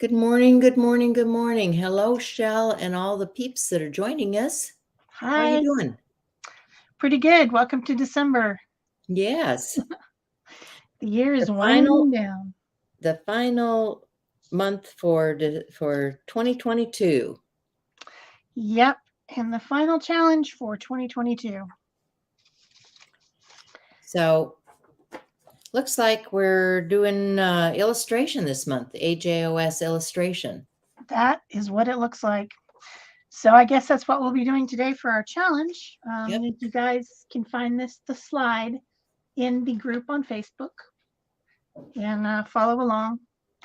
Good morning, good morning, good morning. Hello, Shell, and all the peeps that are joining us. How are you Hi, doing? pretty good. Welcome to December. Yes, The year the is final winding down. the final month for 2022. Yep, and the final challenge for 2022. So, looks like we're doing illustration this month, AJOS illustration. That is what it looks like. So I guess that's what we'll be doing today for our challenge. Yep. You guys can find the slide in the group on Facebook and follow along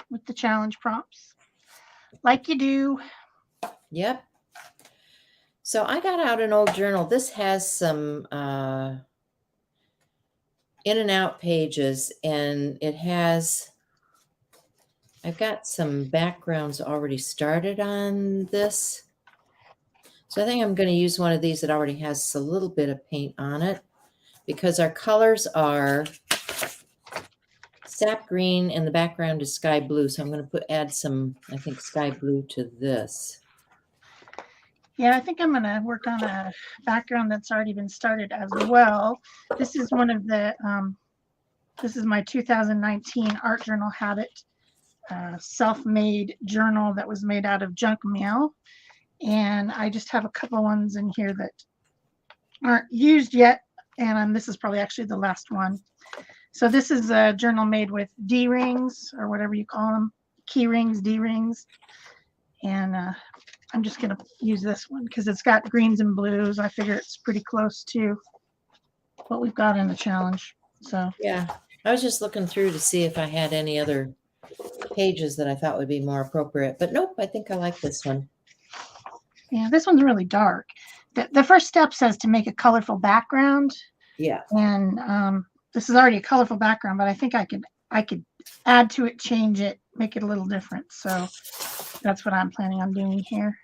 with the challenge prompts like you do. Yep. So I got out an old journal. This has some in and out pages, and I've got some backgrounds already started on this. So I think I'm going to use one of these that already has a little bit of paint on it, because our colors are sap green and the background is sky blue. So I'm going to add some, I think, sky blue to this. Yeah, I think I'm going to work on a background that's already been started as well. This is one of the this is my 2019 art journal habit self-made journal that was made out of junk mail, and I just have a couple ones in here that aren't used yet, and this is probably actually the last one. So this is a journal made with D-rings, or whatever you call them, key rings, D-rings, and I'm just going to use this one because it's got greens and blues. I figure it's pretty close to what we've got in the challenge. So yeah, I was just looking through to see if I had any other pages that I thought would be more appropriate, but nope, I think I like this one. yeah, this one's really dark. The first step says to make a colorful background. Yeah. And this is already a colorful background, but I think I could add to it, change it, make it a little different. So that's what I'm planning on doing here.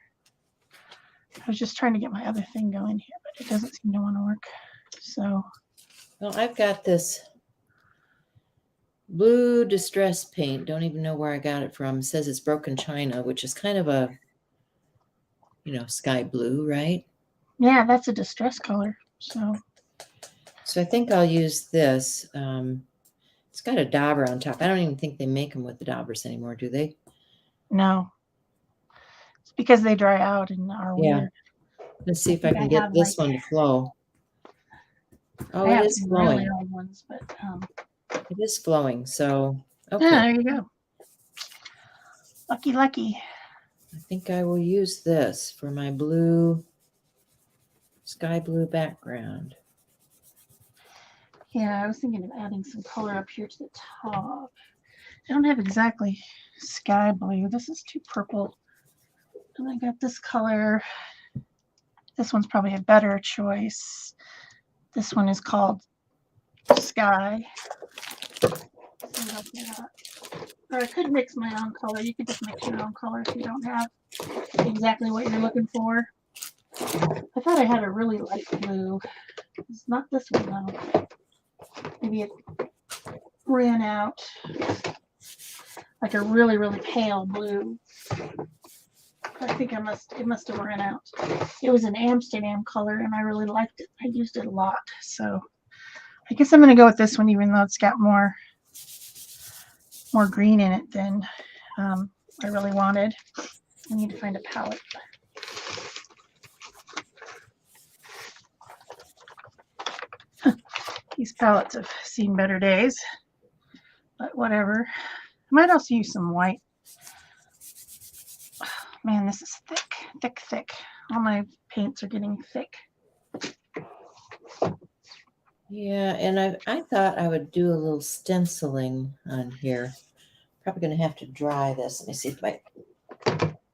I was just trying to get my other thing going here, but it doesn't seem to want to work. So, well, I've got this blue distress paint. Don't even know where I got it from. It says it's Broken China, which is kind of a, sky blue, right? yeah, that's a distress color. So I think I'll use this. It's got a dauber on top. I don't even think they make them with the daubers anymore, do they? no, it's because they dry out and are Yeah. weird. Let's see if I I can get have this one to flow. Oh, I it have is some really flowing. old ones, but It is flowing. So, yeah, okay. there you go. Lucky. I think I will use this for my blue, sky blue background. Yeah, I was thinking of adding some color up here to the top. I don't have exactly sky blue. This is too purple. And I got this color. This one's probably a better choice. This one is called Sky. Or I could mix my own color. You could just mix your own color if you don't have exactly what you're looking for. I thought I had a really light blue. It's not this one though. Maybe it ran out. Like a really, really pale blue. I think it must have run out. It was an Amsterdam color and I really liked it. I used it a lot. So I guess I'm gonna go with this one, even though it's got more green in it than I really wanted. I need to find a palette. These palettes have seen better days, but whatever. I might also use some white. Man, this is thick. All my paints are getting thick. Yeah, and I thought I would do a little stenciling on here. Probably going to have to dry this. Let me see if my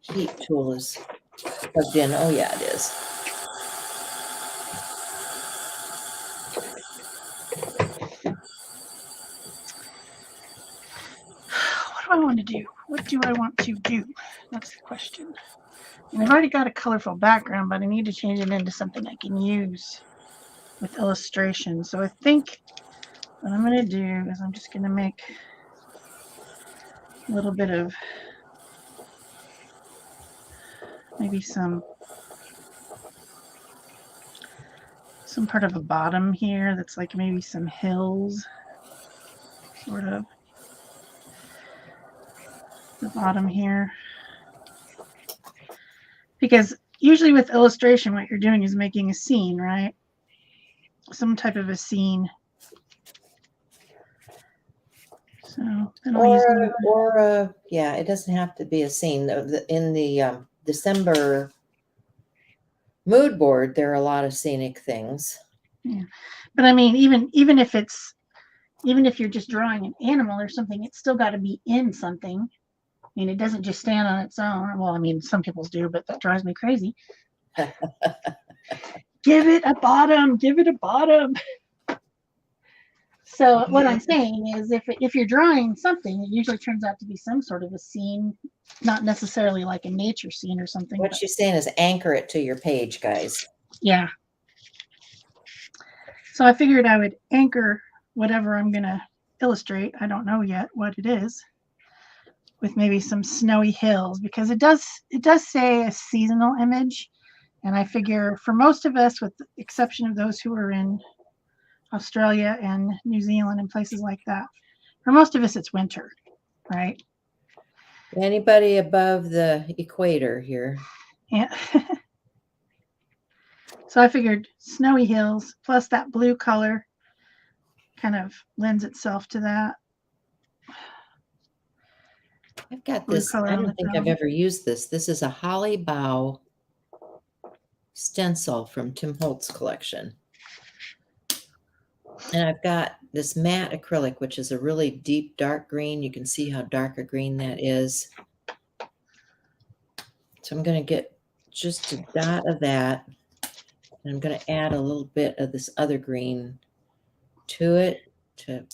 heat tool is plugged in. Oh, yeah, it is. What do I want to do? What do I want to do? That's the question. And I've already got a colorful background, but I need to change it into something I can use with illustration. So I think what I'm going to do is I'm just going to make a little bit of maybe some part of a bottom here that's like maybe some hills, sort of. The bottom here. Because usually with illustration, what you're doing is making a scene, right? Some type of a scene. So then I'll use yeah, it doesn't have to be a scene. In the December mood board, there are a lot of scenic things. Yeah, but I mean, even if you're just drawing an animal or something, it's still got to be in something. I mean, it doesn't just stand on its own. Well, I mean, some people do, but that drives me crazy. Give it a bottom. Give it a bottom. So what I'm saying is, if you're drawing something, it usually turns out to be some sort of a scene, not necessarily like a nature scene or something. What she's saying is anchor it to your page, guys. Yeah. So I figured I would anchor whatever I'm going to illustrate. I don't know yet what it is, with maybe some snowy hills, because it does say a seasonal image. And I figure for most of us, with the exception of those who are in Australia and New Zealand and places like that, for most of us, it's winter, right? Anybody above the equator here? Yeah. So I figured snowy hills plus that blue color kind of lends itself to that. I've got Blue this. color I on don't the think top. I've ever used this. This is a holly bough stencil from Tim Holtz collection. And I've got this matte acrylic, which is a really deep, dark green. You can see how dark a green that is. So I'm going to get just a dot of that. And I'm going to add a little bit of this other green to it to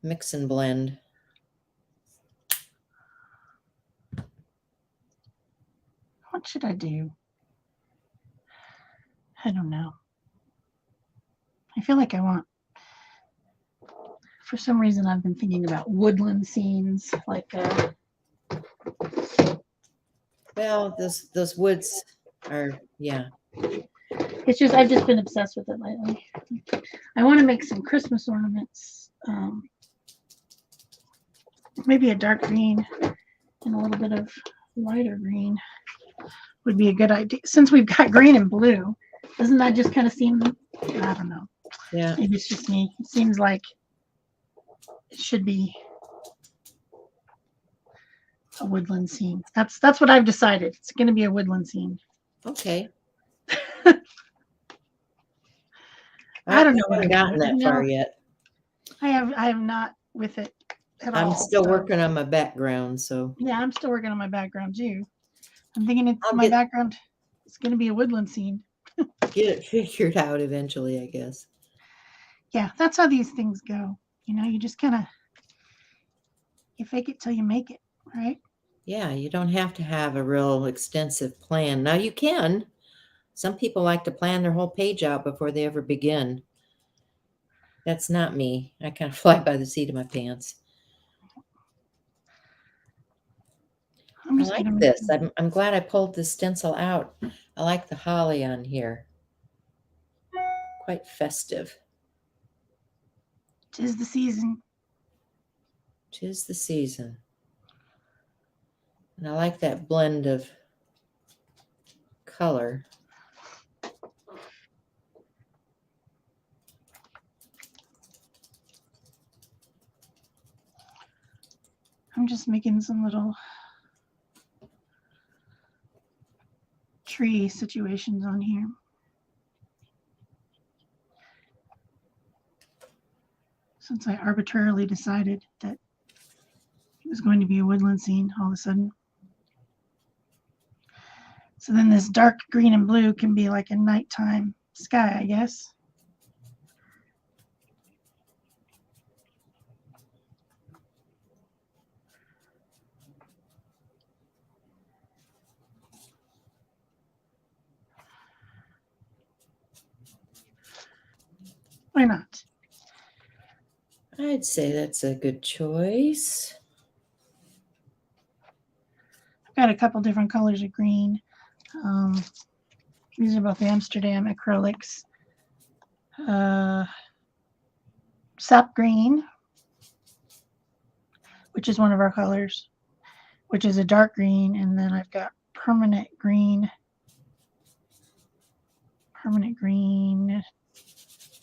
mix and blend. What should I do? I don't know. I feel like I want, for some reason, I've been thinking about woodland scenes, like well, those woods are, yeah. It's just, I've just been obsessed with it lately. I want to make some Christmas ornaments. Maybe a dark green and a little bit of lighter green would be a good idea. Since we've got green and blue, doesn't that just kind of seem, I don't know. Yeah. Maybe it's just me. It seems like it should be a woodland scene. That's what I've decided. It's going to be a woodland scene. Okay. I don't know. I haven't gotten that far yet. I have not with it at all. I'm still working on my background, so. Yeah, I'm still working on my background too. I'm thinking my background is going to be a woodland scene. Get it figured out eventually, I guess. Yeah, that's how these things go. You know, you just kind of, you fake it till you make it, right? Yeah, you don't have to have a real extensive plan. Now you can. Some people like to plan their whole page out before they ever begin. That's not me. I kind of fly by the seat of my pants. I like this. I'm glad I pulled the stencil out. I like the holly on here. Quite festive. 'Tis the season. 'Tis the season. And I like that blend of color. I'm just making some little tree situations on here. Since I arbitrarily decided that it was going to be a woodland scene all of a sudden. So then this dark green and blue can be like a nighttime sky, I guess. Why not? I'd say that's a good choice. I've got a couple different colors of green. These are both Amsterdam acrylics. Sap green, which is one of our colors, which is a dark green, and then I've got permanent green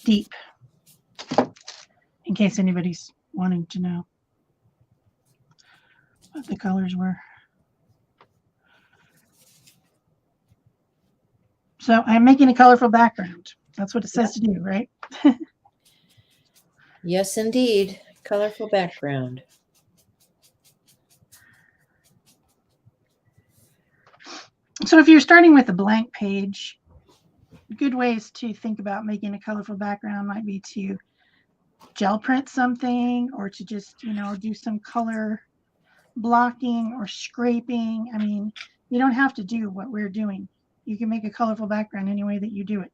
deep, in case anybody's wanting to know what the colors were. So I'm making a colorful background. That's what it says to do, right? Yes, indeed. Colorful background. So if you're starting with a blank page, good ways to think about making a colorful background might be to gel print something, or to just, do some color blocking or scraping. I mean, you don't have to do what we're doing. You can make a colorful background any way that you do it.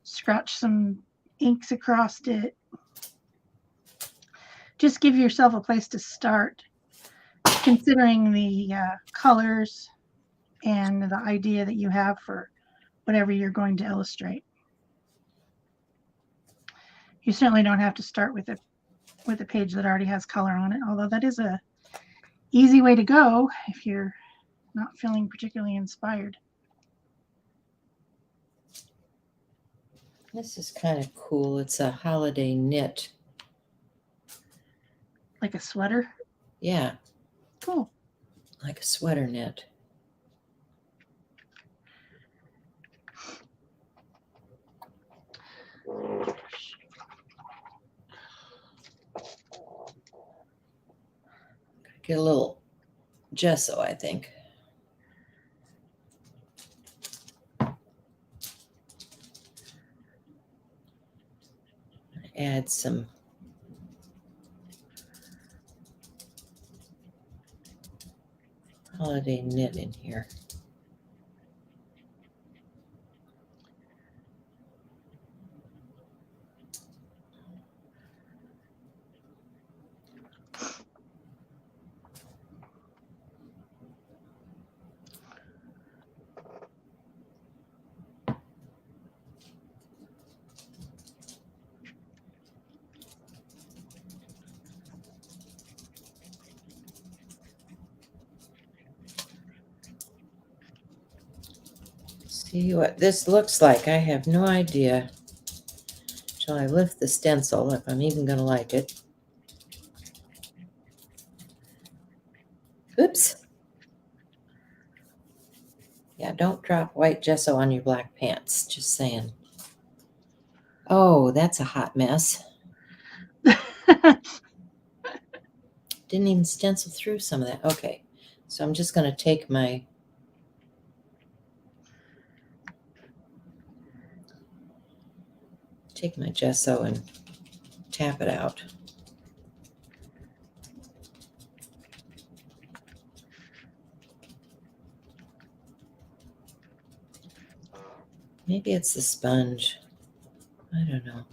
Scratch some inks across it. Just give yourself a place to start, considering the colors and the idea that you have for whatever you're going to illustrate. You certainly don't have to start with a page that already has color on it, although that is a easy way to go if you're not feeling particularly inspired. This is kind of cool. It's a holiday knit. Like a sweater? Yeah. Cool. Like a sweater knit. Get a little gesso, I think. Add some holiday knit in here. See what this looks like. I have no idea. Shall I lift the stencil if I'm even going to like it? Oops. Yeah, don't drop white gesso on your black pants. Just saying. Oh, that's a hot mess. Didn't even stencil through some of that. Okay, so I'm just going to take my gesso and tap it out. Maybe it's the sponge. I don't know.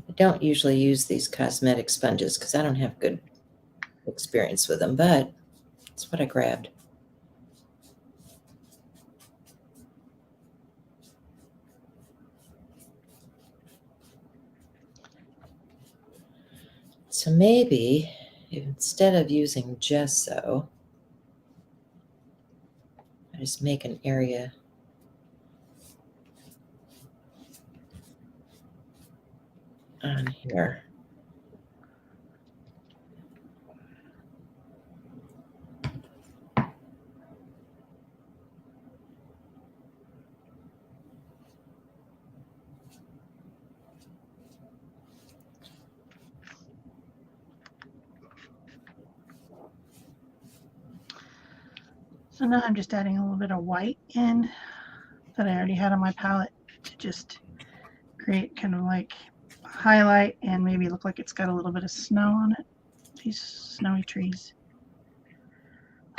I don't usually use these cosmetic sponges because I don't have good experience with them, but it's what I grabbed. So maybe instead of using gesso, I just make an area on here. So now I'm just adding a little bit of white in that I already had on my palette to just create kind of like a highlight and maybe look like it's got a little bit of snow on it. These snowy trees.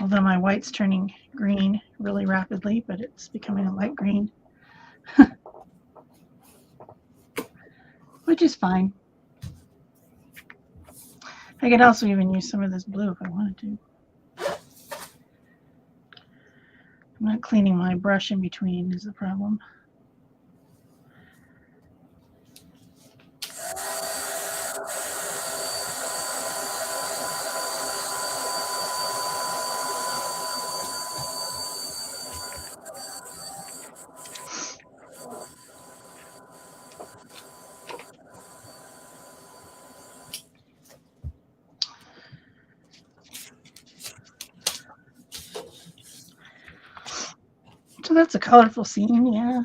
Although my white's turning green really rapidly, but it's becoming a light green, which is fine. I could also even use some of this blue if I wanted to. I'm not cleaning my brush in between is the problem. So that's a colorful scene, yeah.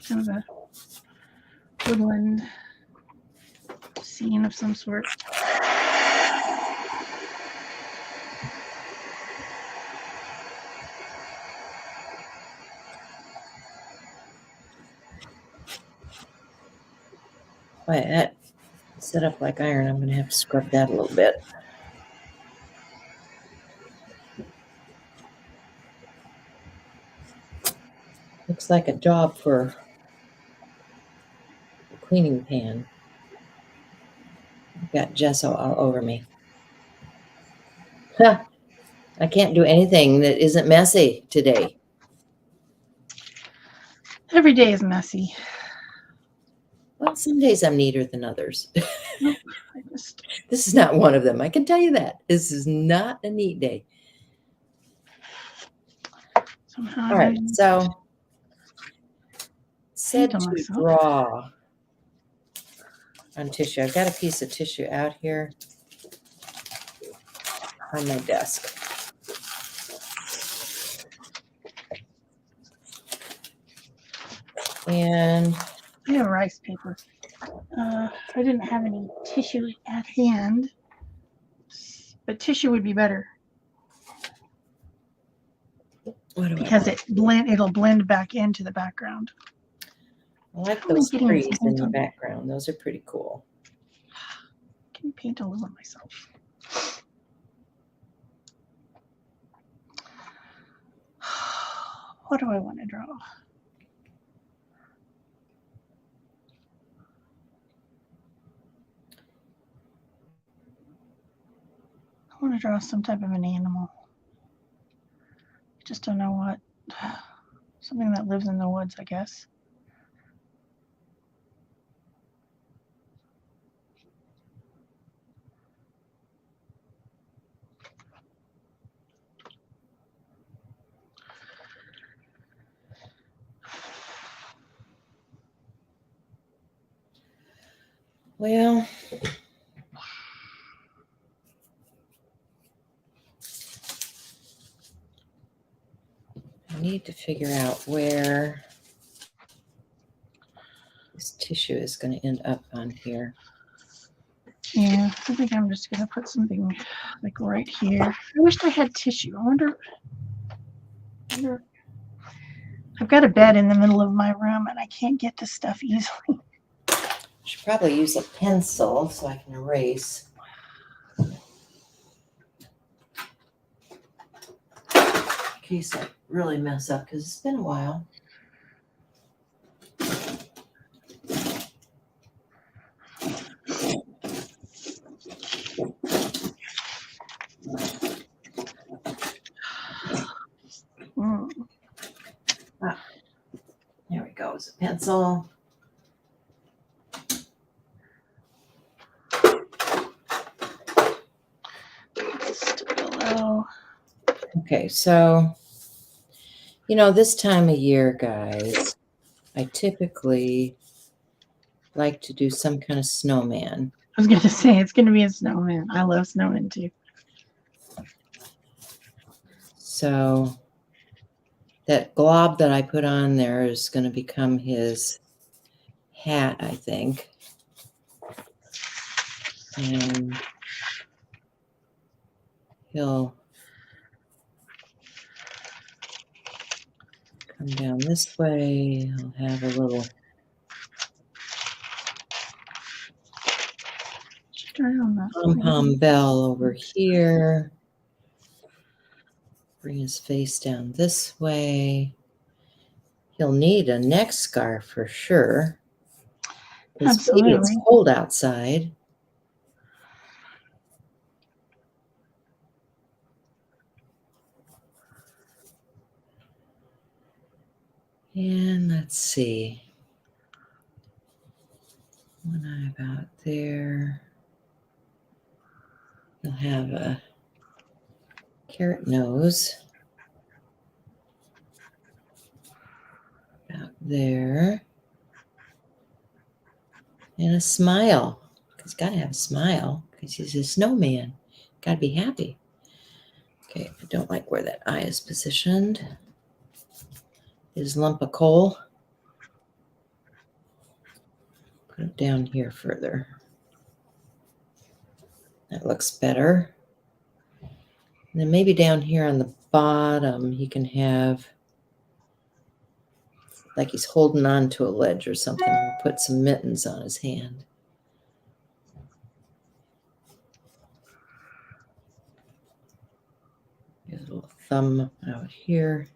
Kind of a woodland scene of some sort. Boy, that set up like iron. I'm going to have to scrub that a little bit. Looks like a job for a cleaning pan. I've got gesso all over me. Huh. I can't do anything that isn't messy today. Every day is messy. Well, some days I'm neater than others. I just, This is not one of them. I can tell you that. This is not a neat day. somehow All right, I so said paint on to myself. draw on tissue. I've got a piece of tissue out here on my desk. And I have rice paper. I didn't have any tissue at hand, but tissue would be better what do because I it'll blend back into the background. like I'm those getting trees this in paint the on. background. Those are pretty cool. Can you paint all over myself? What do I want to draw? I want to draw some type of an animal. I just don't know what. Something that lives in the woods, I guess. Well, I need to figure out where this tissue is going to end up on here. Yeah, I think I'm just gonna put something like right here. I wished I had tissue. I wonder. I've got a bed in the middle of my room and I can't get this stuff easily. Should probably use a pencil so I can erase. In case I really mess up, because it's been a while. There we go. It's a pencil. Stabilo. Okay, so, this time of year, guys, I typically like to do some kind of snowman. I was gonna say it's gonna be a snowman. I love snowmen too. So that glob that I put on there is going to become his hat, I think. And he'll come down this way. He'll have a little pom-pom bell over here. Bring his face down this way. He'll need a neck scarf for sure. 'Cause maybe it's Absolutely. cold outside. And let's see. One eye about there. He'll have a carrot nose. About there. And a smile. He's got to have a smile because he's a snowman. Got to be happy. Okay, I don't like where that eye is positioned. His lump of coal. Put it down here further. That looks better. And then maybe down here on the bottom, he can have, like he's holding on to a ledge or something. We'll put some mittens on his hand. His little thumb out here.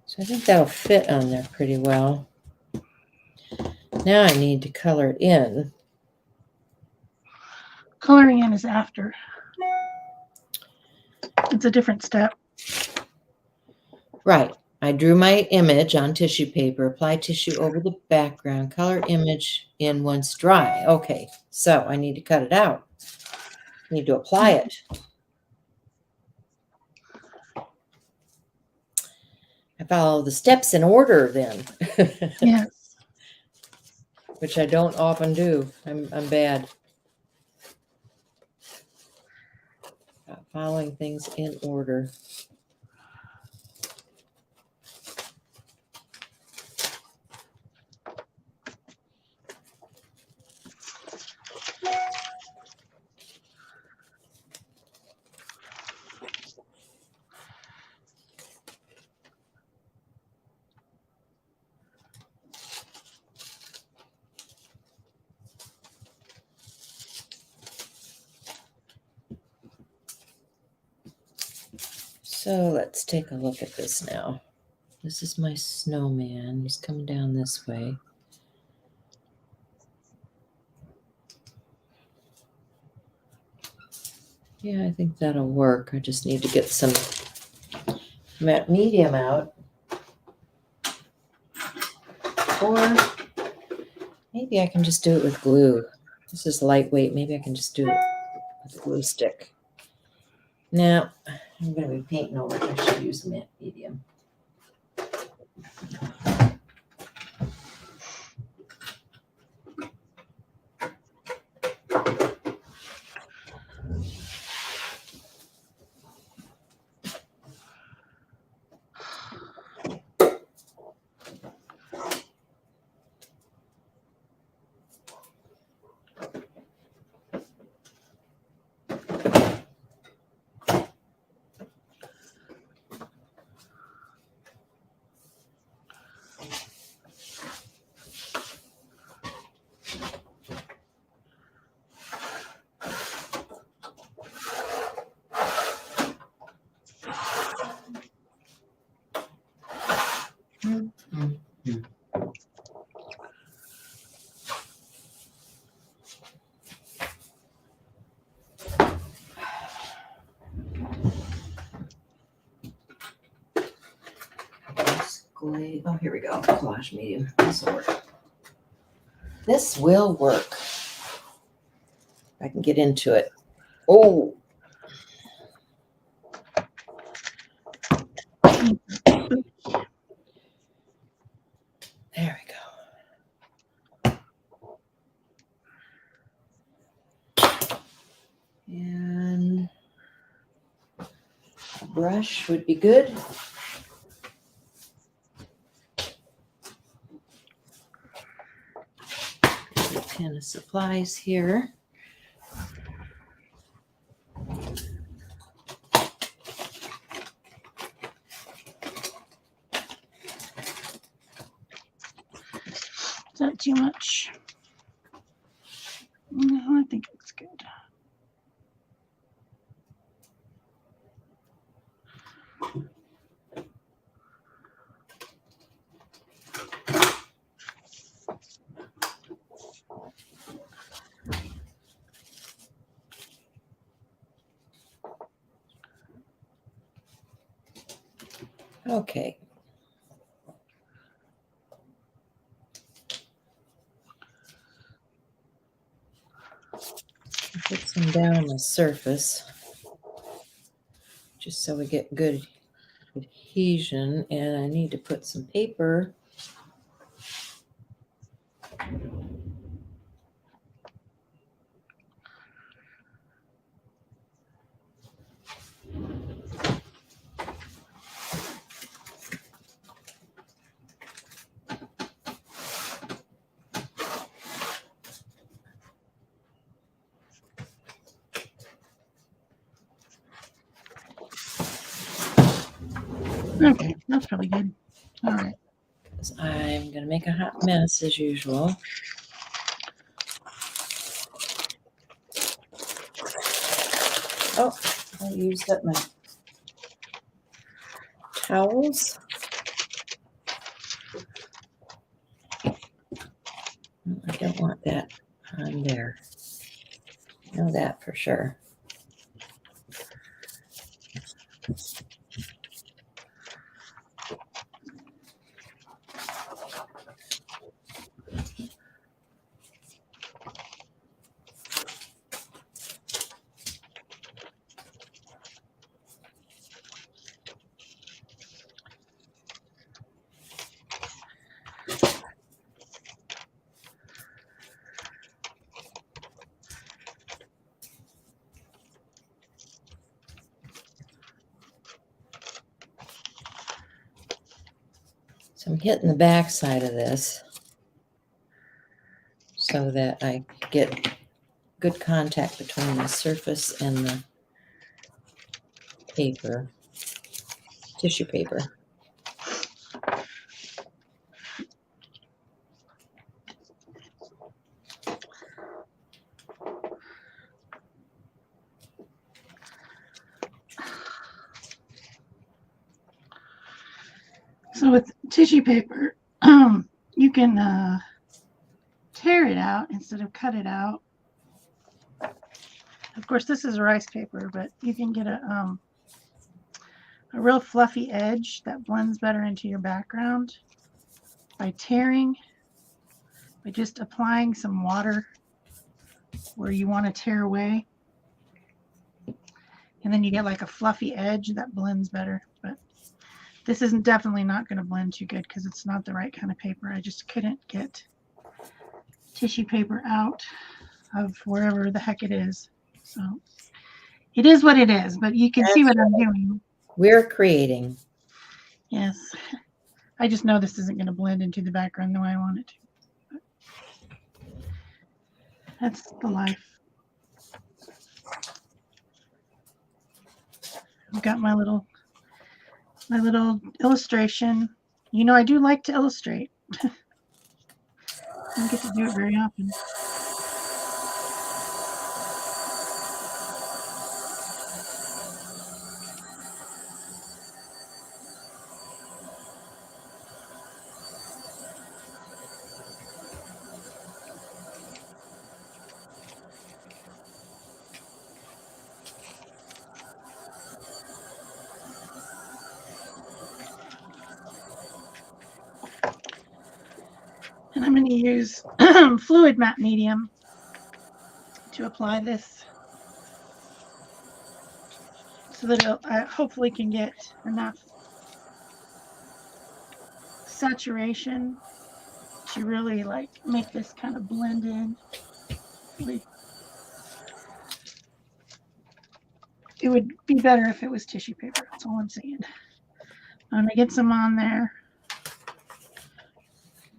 So I think that'll fit on there pretty well. Now I need to color it in. Coloring in is after. It's a different step. Right. I drew my image on tissue paper, apply tissue over the background, color image in once dry. Okay, so I need to cut it out. I need to apply it. I follow the steps in order then. Yes. Which I don't often do. I'm bad. Following things in order. So let's take a look at this now. This is my snowman. He's coming down this way. Yeah, I think that'll work. I just need to get some matte medium out. Or maybe I can just do it with glue. This is lightweight. Maybe I can just do it with a glue stick. Now, I'm going to be painting over it. I should use matte medium. Oh, here we go. Collage medium. This will work. This will work. I can get into it. Oh. There we go. And a brush would be good. Tin of supplies here. too much. No, I think it looks good. Okay. Put some down on the surface, just so we get good adhesion, and I need to put some paper. Okay, that's probably good. All right. 'Cause I'm going to make a hot mess as usual. Oh, I used up my towels. I don't want that on there. Know that for sure. So I'm hitting the back side of this so that I get good contact between the surface and the paper, tissue paper. So with tissue paper, you can tear it out instead of cut it out. Of course, this is rice paper, but you can get a real fluffy edge that blends better into your background by tearing, by just applying some water where you want to tear away. And then you get like a fluffy edge that blends better. But this isn't definitely not going to blend too good because it's not the right kind of paper. I just couldn't get tissue paper out of wherever the heck it is. So it is what it is, but you can see what I'm doing. We're creating. Yes. I just know this isn't going to blend into the background the way I want it to. But that's the life. I've got my little illustration. You know, I do like to illustrate. I don't get to do it very often. And I'm going to use fluid matte medium to apply this so that I hopefully can get enough saturation to really like make this kind of blend in. It would be better if it was tissue paper. That's all I'm saying. I'm going to get some on there.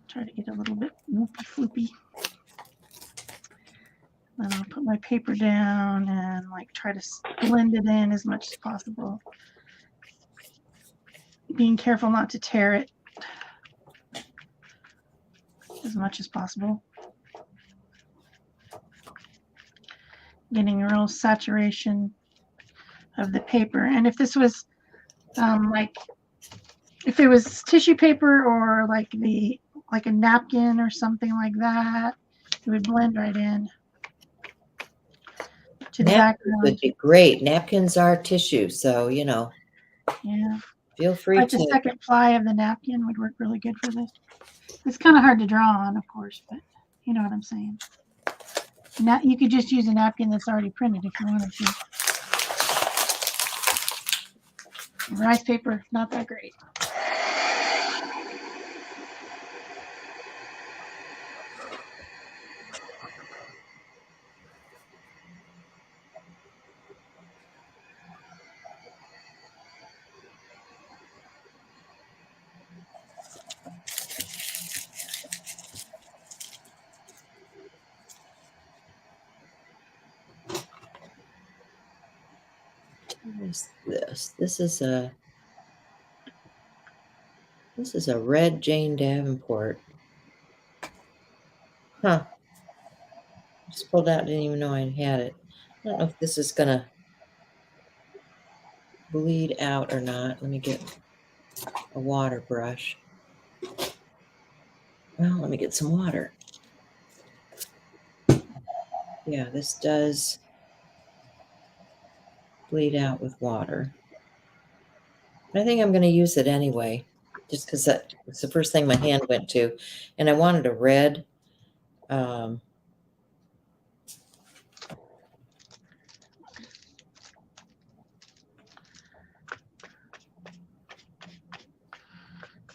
Try to get a little bit loopy floopy. Then I'll put my paper down and like try to blend it in as much as possible. Being careful not to tear it. as much as possible. Getting a real saturation of the paper. And if this was like, if it was tissue paper or like a napkin or something like that, it would blend right in to the Napkins background. would be great. Napkins are tissue, so yeah. Feel free Like the to. second ply of the napkin would work really good for this. It's kind of hard to draw on, of course, but you know what I'm saying. Now you could just use a napkin that's already printed if you wanted to. Rice paper, not that great. What is this? This is a red Jane Davenport. Huh. Just pulled out, didn't even know I had it. I don't know if this is gonna bleed out or not. Let me get a water brush. Well, let me get some water. Yeah, this does bleed out with water. I think I'm going to use it anyway, just because it's the first thing my hand went to. And I wanted a red. Yeah,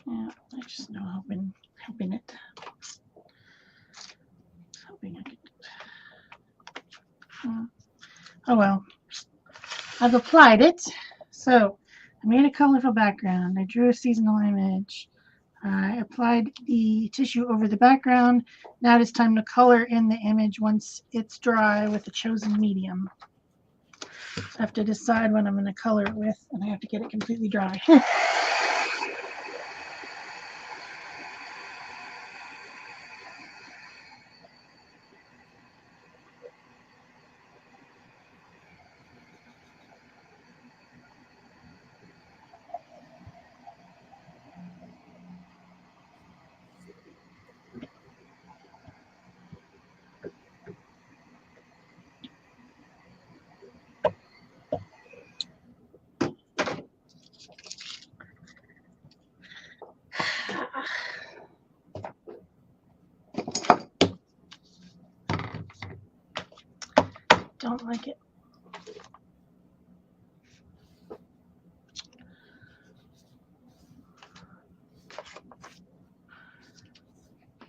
I just know hoping it. Hoping I could. Oh well, I've applied it. So I made a colorful background. I drew a seasonal image. I applied the tissue over the background. Now it is time to color in the image once it's dry with the chosen medium. I have to decide what I'm going to color it with, and I have to get it completely dry. Don't like it.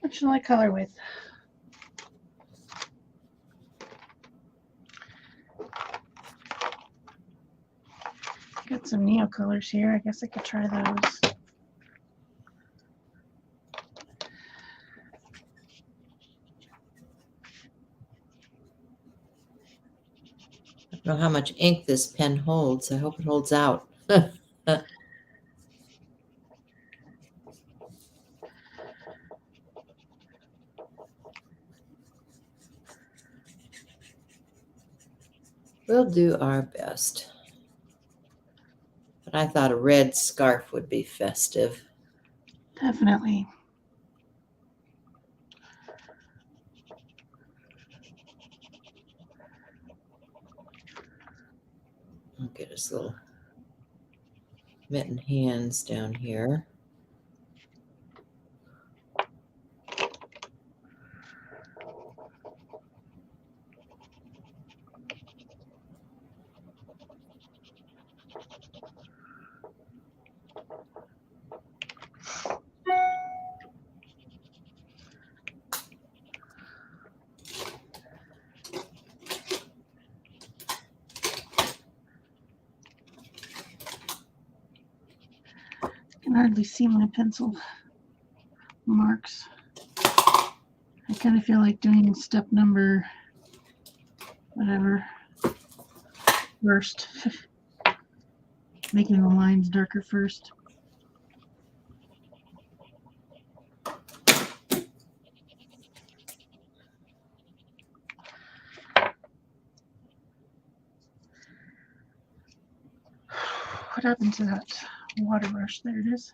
What shall I color with? Got some Neo colors here. I guess I could try those. I don't know how much ink this pen holds. I hope it holds out. We'll do our best. But I thought a red scarf would be festive. Definitely. I'll get his little mitten hands down here. I can hardly see my pencil marks. I kind of feel like doing step number whatever first. Making the lines darker first. happened to that water brush? There it is.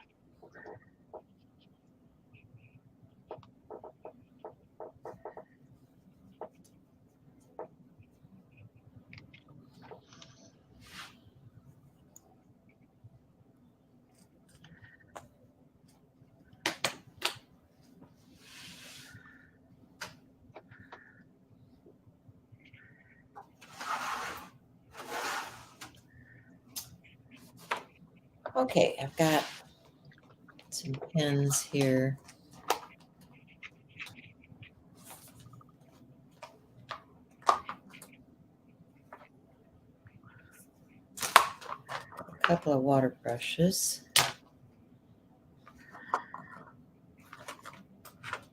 Okay, I've got some pens here. A couple of water brushes. I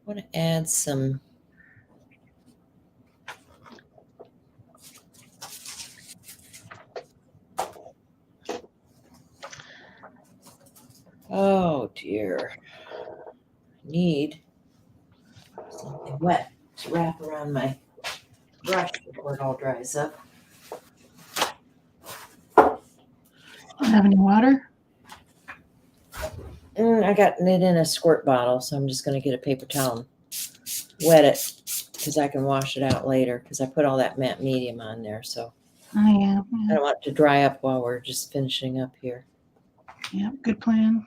want to add some oh dear. I need something wet to wrap around my brush before it all dries up. Don't have any water? I got it in a squirt bottle, so I'm just going to get a paper towel and wet it because I can wash it out later because I put all that matte medium on there. So Oh, yeah. I don't want it to dry up while we're just finishing up here. Yeah, good plan.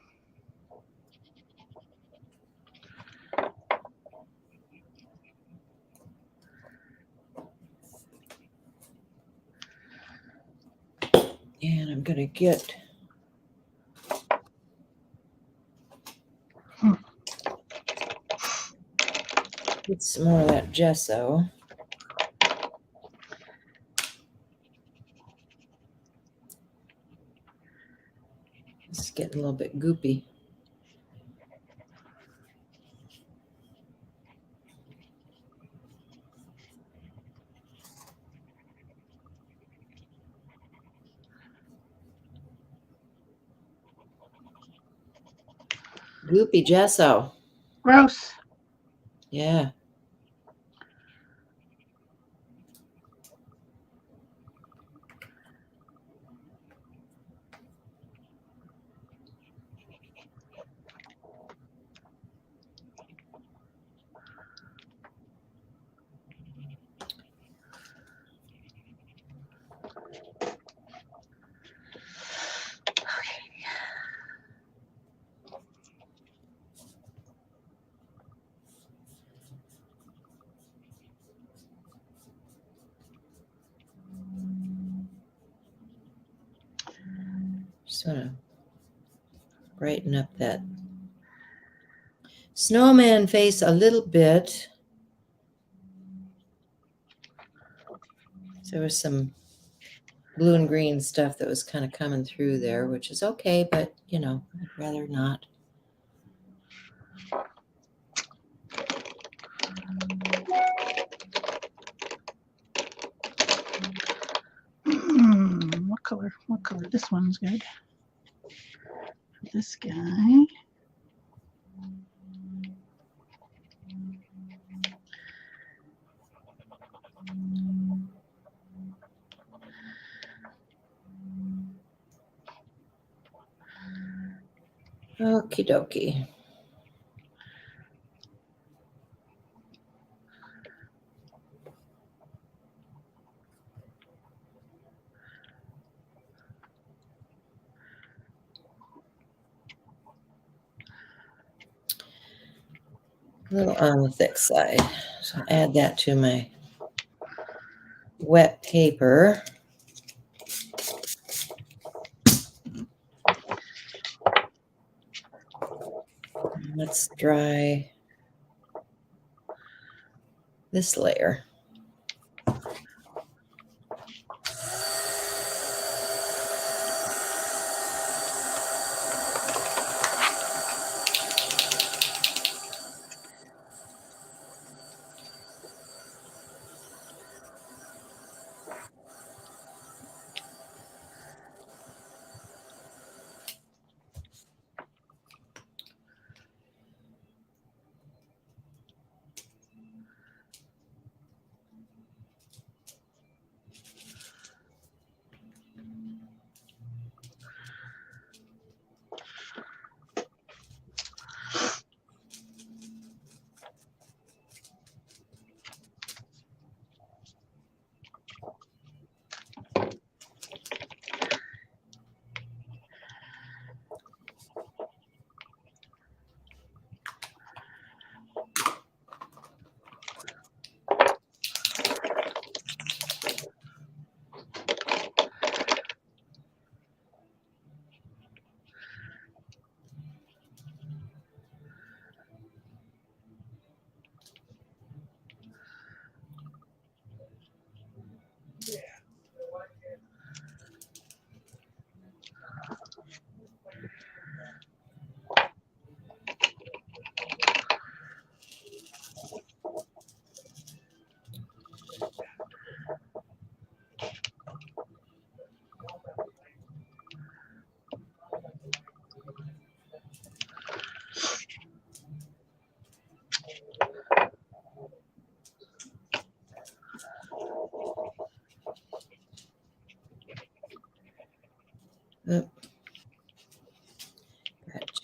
And I'm going to get some more of that gesso. It's getting a little bit goopy. Goopy gesso. Gross. Yeah. Just want to brighten up that snowman face a little bit. So there was some blue and green stuff that was kind of coming through there, which is okay, but you know, I'd rather not. What color? What color? This one's good. This guy. Okie dokie. A little on the thick side. So I'll add that to my wet paper. Let's dry this layer.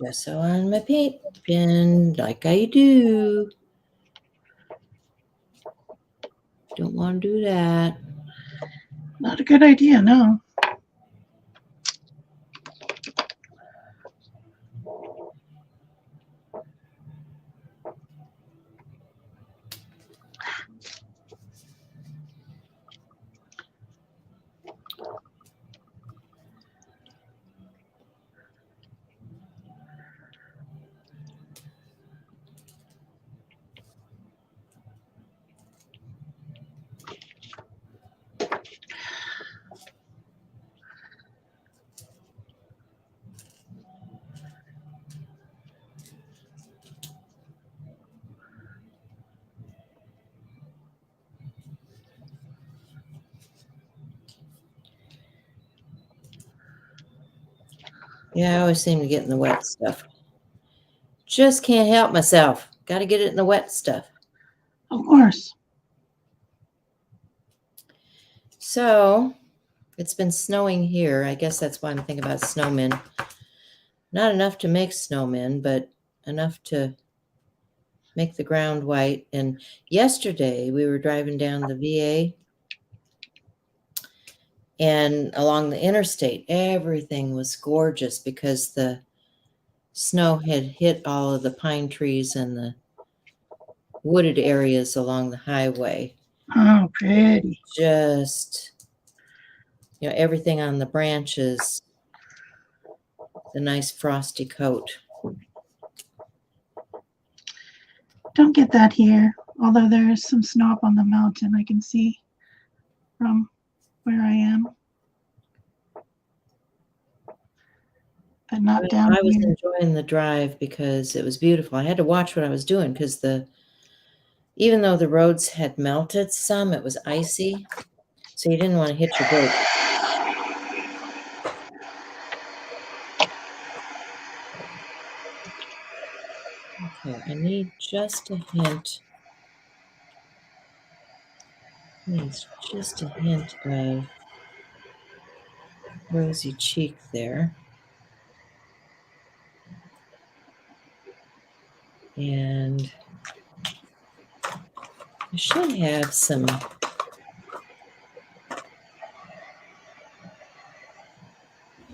Gesso on my paint pen like I do. Don't want to do that. Not a good idea, no. Yeah, I always seem to get in the wet stuff. Just can't help myself. Got to get it in the wet stuff. Of course. So it's been snowing here. I guess that's why I'm thinking about snowmen. Not enough to make snowmen, but enough to make the ground white. And yesterday we were driving down the VA and along the interstate, everything was gorgeous because the snow had hit all of the pine trees and the wooded areas along the highway. Oh, pretty. Just, everything on the branches, the nice frosty coat. Don't get that here, although there is some snow up on the mountain I can see from where I am. But not down I was here. enjoying the drive because it was beautiful. I had to watch what I was doing because even though the roads had melted some, it was icy, so you didn't want to hit your brake. Okay, I need just a hint. Needs just a hint of rosy cheek there. And I should have some.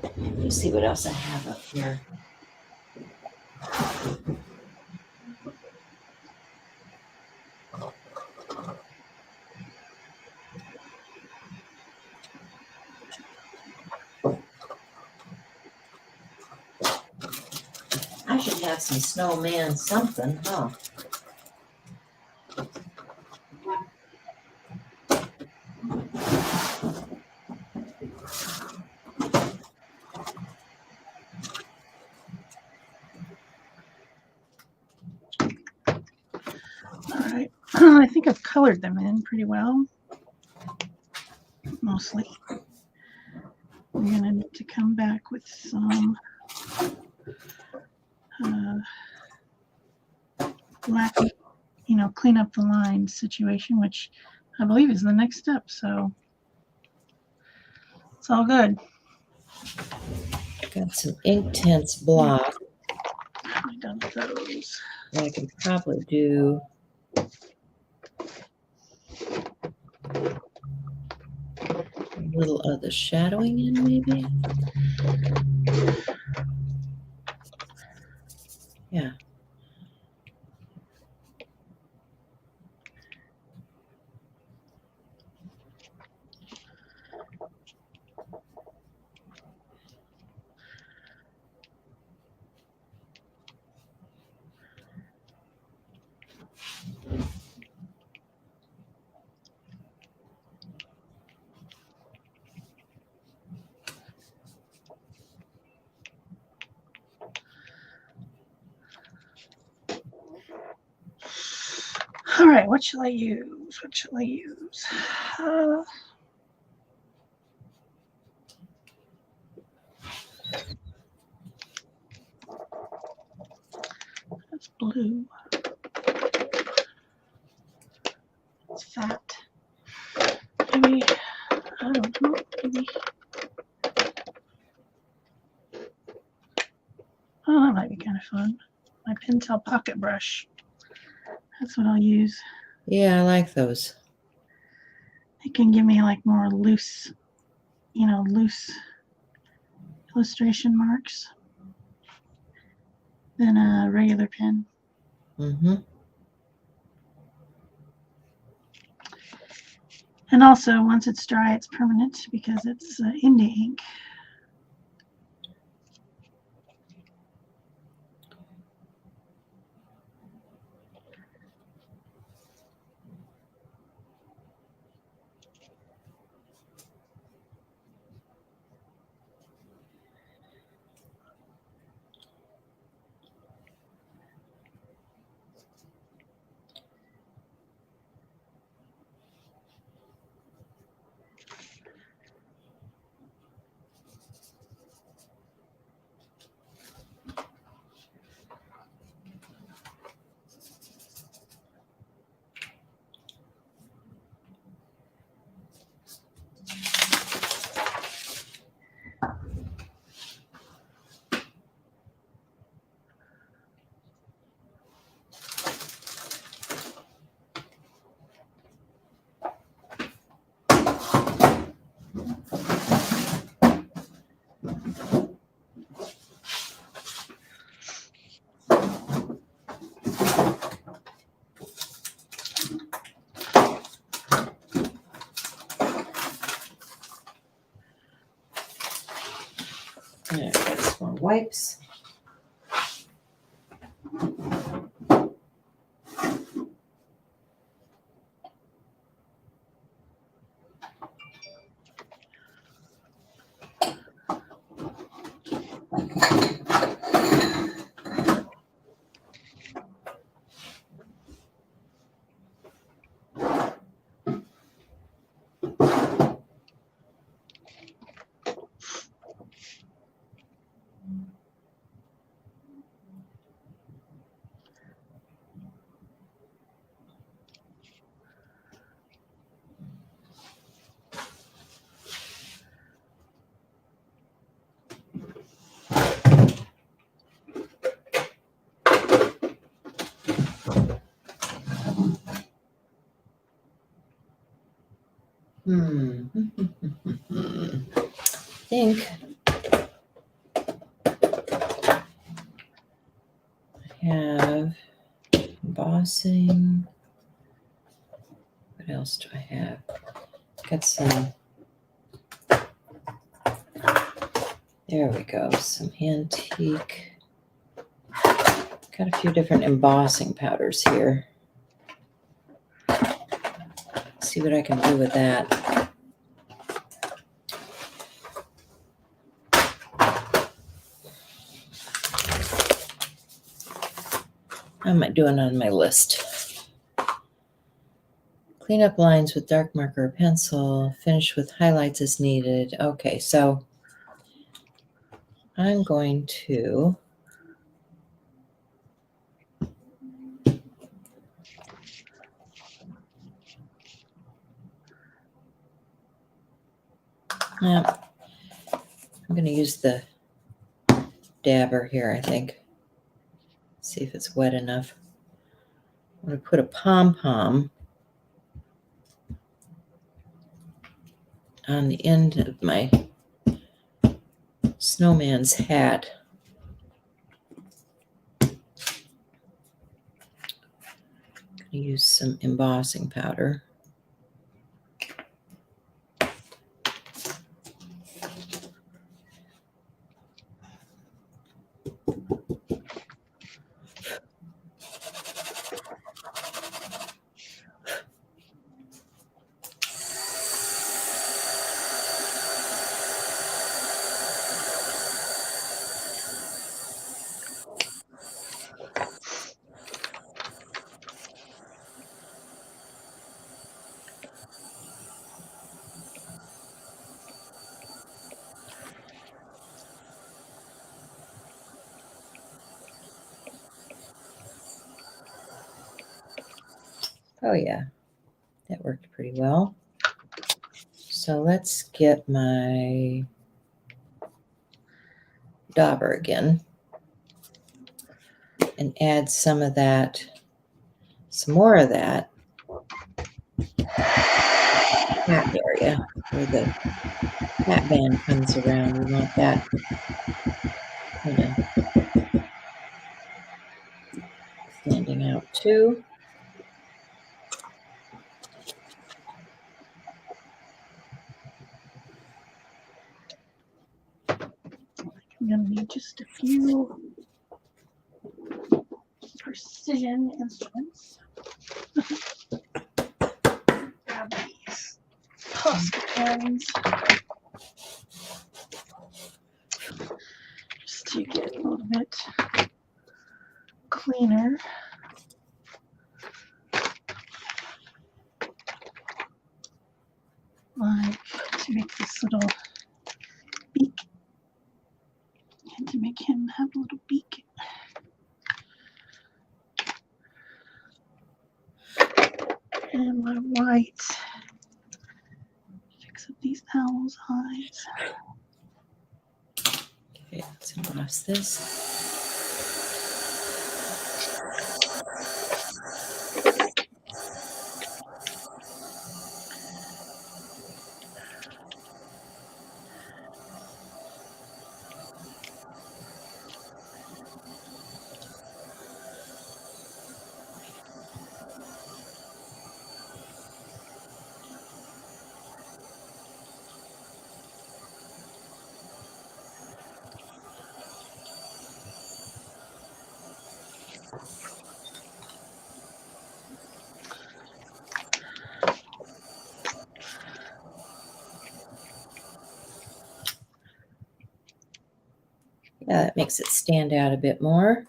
Let me see what else I have up here. I should have some snowman something, huh? All right. I think I've colored them in pretty well. Mostly. I'm going to need to come back with some black, clean up the lines situation, which I believe is the next step. So it's all good. Got some Inktense block. I've done those. I can probably do a little of the shadowing in, maybe. Yeah. All right, what shall I use? What shall I use? That's blue. It's fat. Maybe, I don't know, maybe. Oh, Oh, that might be kind of fun. My Pentel pocket brush. That's what I'll use. Yeah, I like those. It can give me like more loose, loose illustration marks than a regular pen. Mm-hmm. And also, once it's dry, it's permanent because it's India ink. Yeah, got some more wipes. I think I have embossing. What else do I have? Got some. There we go. Some antique. Got a few different embossing powders here. See what I can do with that. How am I doing on my list? Clean up lines with dark marker or pencil. Finish with highlights as needed. Okay, so I'm going to I'm going to use the dabber here, I think. See if it's wet enough. I'm going to put a pom-pom on the end of my snowman's hat. I'm going to use some embossing powder. Oh yeah, that worked pretty well. So let's get my dauber again. and add some more of that hat area where the hat band comes around. We want that kind of standing out too. I'm gonna need just a few precision instruments. Grab these Posca pens just to get a little bit cleaner. Like to make this little beak and to make him have a little beak. And my white, fix up these owl's eyes. Okay, let's emboss this. Yeah, that makes it stand out a bit more.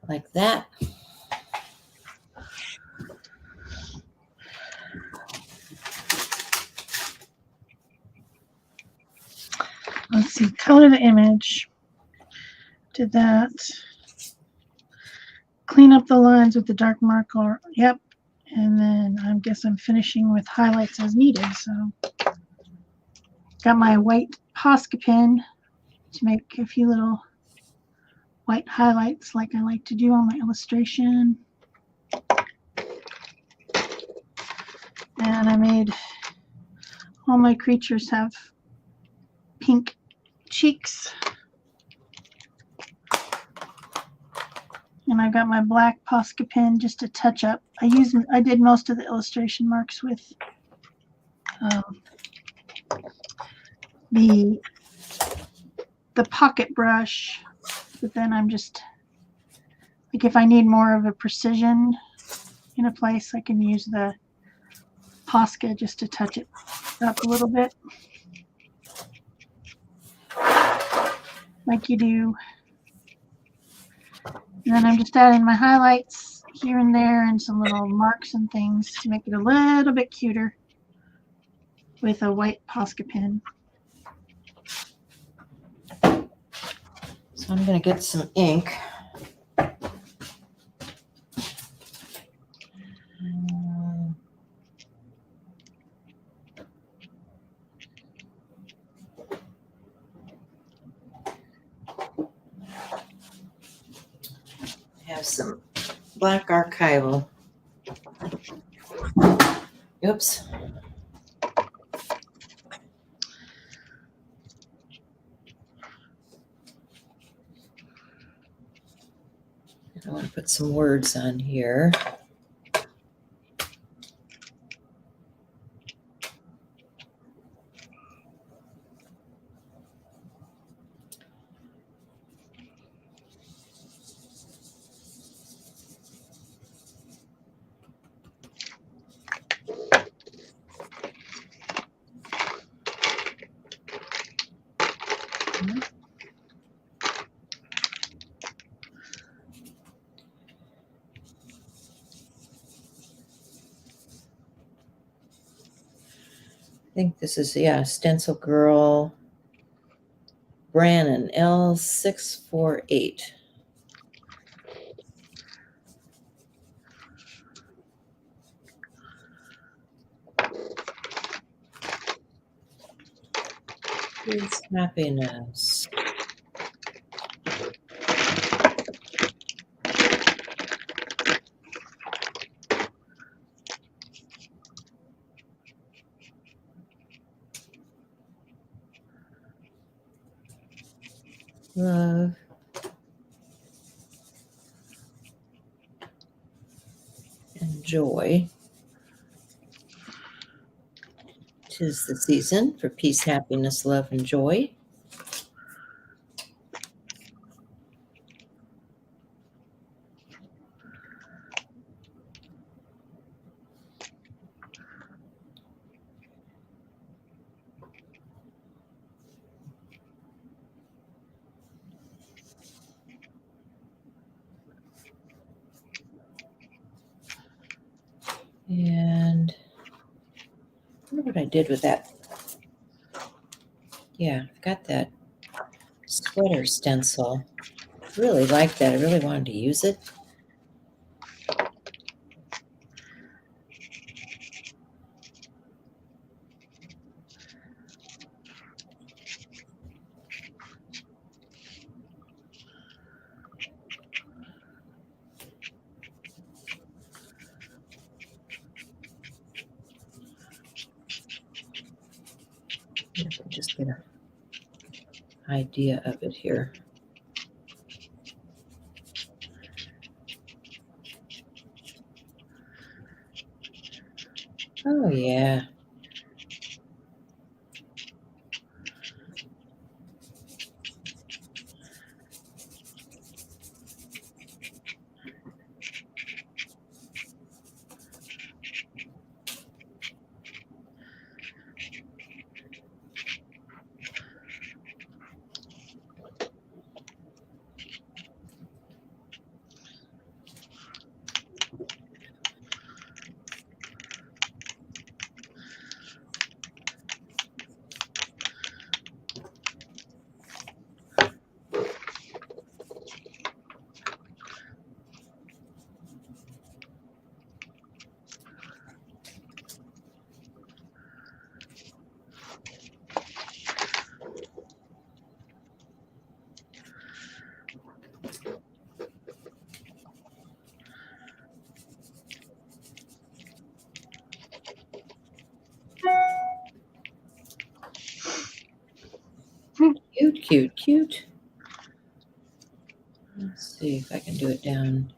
Like that. Let's see, color the image. Did that. Clean up the lines with the dark marker. Yep. And then I guess I'm finishing with highlights as needed. So got my white Posca pen to make a few little white highlights like I like to do on my illustration. And I made all my creatures have pink cheeks. And I've got my black Posca pen just to touch up. I did most of the illustration marks with the pocket brush, but then I'm just like, if I need more of a precision in a place, I can use the Posca just to touch it up a little bit, like you do. And then I'm just adding my highlights here and there and some little marks and things to make it a little bit cuter with a white Posca pen. So I'm going to get some ink. Have some black archival. Oops. I want to put some words on here. I think this is, yeah, Stencil Girl Brannon L648. Peace, happiness. Love and joy. 'Tis the season for peace, happiness, love, and joy. And I wonder what I did with that. Yeah, I've got that sweater stencil. Really like that. I really wanted to use it. Just get an idea of it here. Oh, yeah. Cute, cute, cute. Let's see if I can do it down.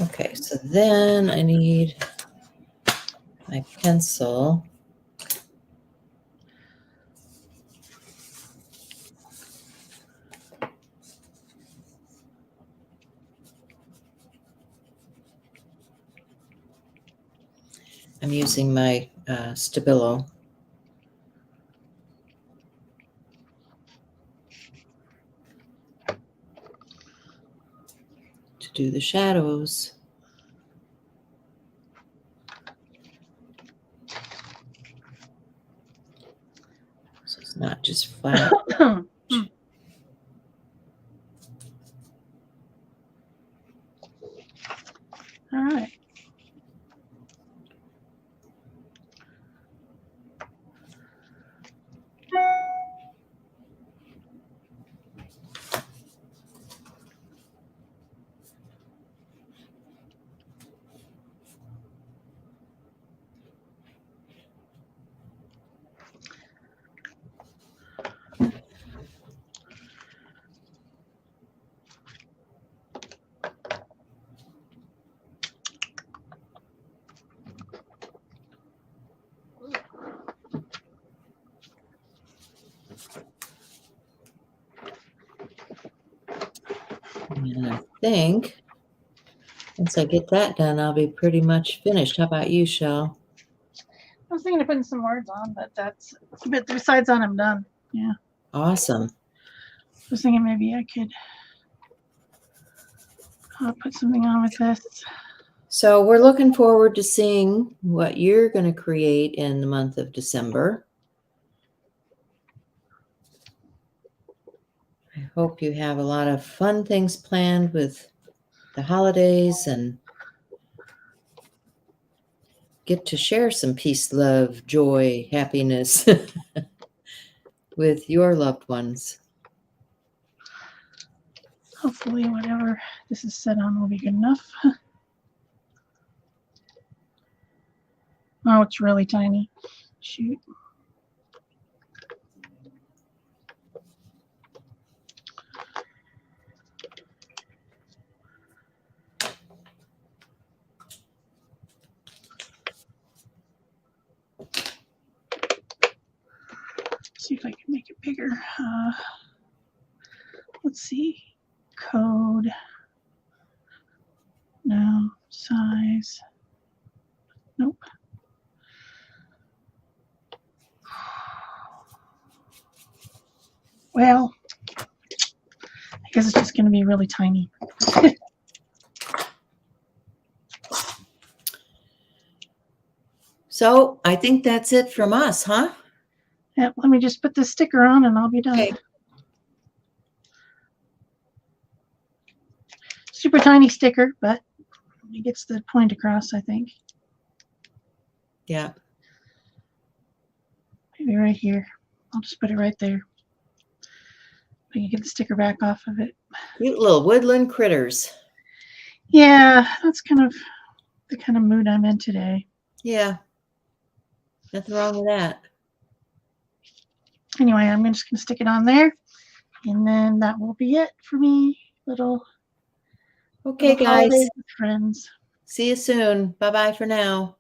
Okay, so then I need my pencil. I'm using my Stabilo to do the shadows. So it's not just flat. All right. think once I get that done, I'll be pretty much finished. How about you, Shell? I was thinking of putting some words on, but besides that, I'm done. Yeah. Awesome. I was thinking maybe I could put something on with this. So we're looking forward to seeing what you're going to create in the month of December. I hope you have a lot of fun things planned with the holidays and get to share some peace, love, joy, happiness with your loved ones. Hopefully whatever this is set on will be good enough. Oh, it's really tiny. Shoot. See if I can make it bigger. Let's see. Code. No. Size. Nope. Well, I guess it's just going to be really tiny. So I think that's it from us, huh? Yeah, let me just put this sticker on and I'll be done. Okay. Super tiny sticker, but it gets the point across, I think. Yeah. Maybe right here. I'll just put it right there. I can get the sticker back off of it. Cute little woodland critters. Yeah, that's kind of the kind of mood I'm in today. Yeah. Nothing wrong with that. Anyway, I'm just going to stick it on there. And then that will be it for me. Okay, guys. Holidays with friends. See you soon. Bye-bye for now.